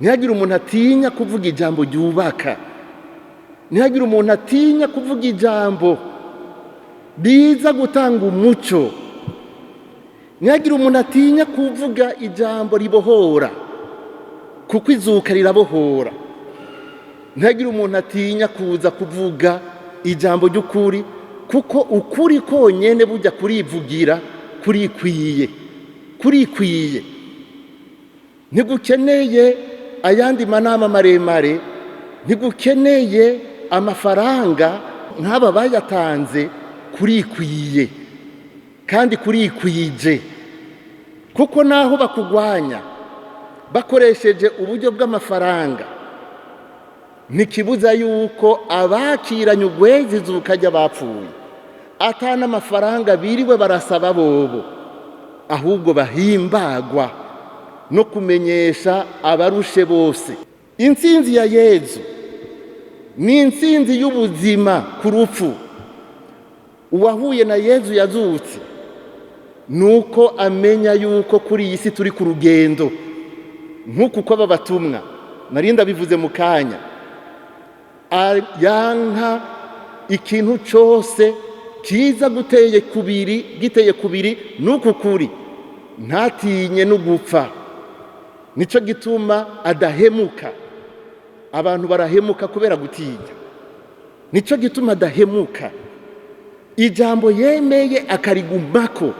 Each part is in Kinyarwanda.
ntihagire umuntu atinya kuvuga ijambo ryubaka, ntihagire umuntu atinya kuvuga ijambo riza gutanga umuco, ntihagire umuntu atinya kuvuga ijambo ribohora kuko izuka rirabohora, ntihagire umuntu atinya kuza kuvuga ijambo ry'ukuri kuko ukuri konyene bujya kurivugira kurikwiye. Ntigukeneye ayandi manama maremare, ntigukeneye amafaranga nk'aba bayatanze, kurikwiye kandi kurikwije. Kuko naho bakugwanya bakoresheje uburyo bw'amafaranga, ntikibuza yuko abakiranye ugwezi zukajya bapfuye atana amafaranga biriwe barasaba bobo, ahubwo bahimbagwa no kumenyesha abarushe bose. Intsinzi ya Yezu ni intsinzi y'ubuzima ku rupfu. Uwahuye na Yezu yazutse nuko amenya yuko kuri iyi si turi ku rugendo, nk'uko uko aba batumwa narinda bivuze mu kanya, yanka ikintu cyose kiza giteye kubiri n'uku kuri, ntatinye no gupfa. Nico gituma adahemuka. Abantu barahemuka kubera gutinya, nico gituma adahemuka. Ijambo yemeye akarigumako,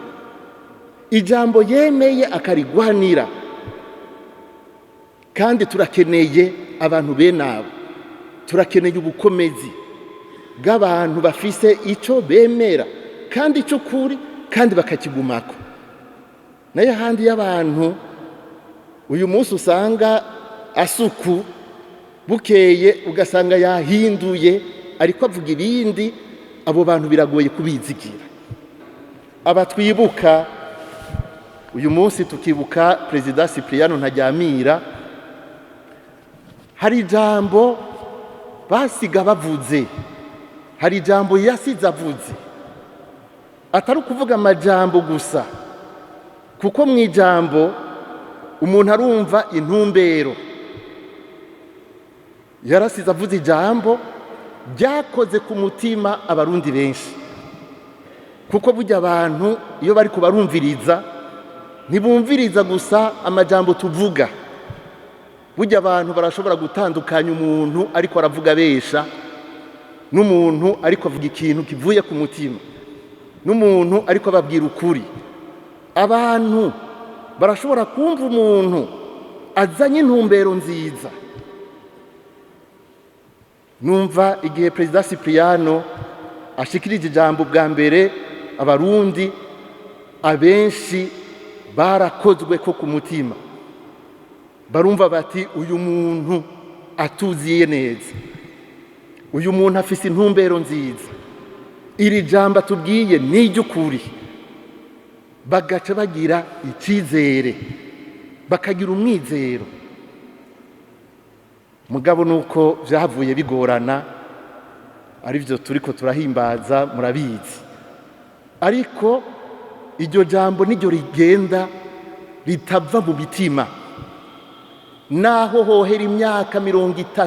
ijambo yemeye akarigwanira. Kandi turakeneye abantu bene abo, turakeneye ubukomezi bw'abantu bafise icyo bemera kandi icyo kuri kandi bakakigumako. Nayo handi y'abantu uyu munsi usanga asuku, bukeye ugasanga yahinduye ariko avuga ibindi, abo bantu biragoye kubizigira. Aba twibuka uyu munsi, tukibuka Perezida Cypriano Ntaryamira, hari ijambo basiga bavuze, hari ijambo yasize avuze, atari ukuvuga amajambo gusa, kuko mu ijambo umuntu arumva intumbero. Yarasize avuze ijambo ryakoze ku mutima abarundi benshi, kuko burya abantu iyo bari kubarumviriza ntibumviriza gusa amajambo tuvuga. Burya abantu barashobora gutandukanya umuntu ariko aravuga besha n'umuntu ariko avuga ikintu kivuye ku mutima, n'umuntu ariko ababwira ukuri. Abantu barashobora kumva umuntu azanye intumbero nziza. Numva igihe Perezida Cypriano ashikirije ijambo bwa mbere, abarundi abenshi barakozwe ko ku mutima, barumva bati uyu muntu atuziye neza, uyu muntu afise intumbero nziza, iri jambo atubwiye ni iry'ukuri. Bagaca bagira icyizere, bakagira umwizero. Mugabo nuko byahavuye bigorana, ari byo turiko turahimbaza murabizi. Ariko iryo jambo niryo rigenda ritava mu mitima, naho hohera imyaka 30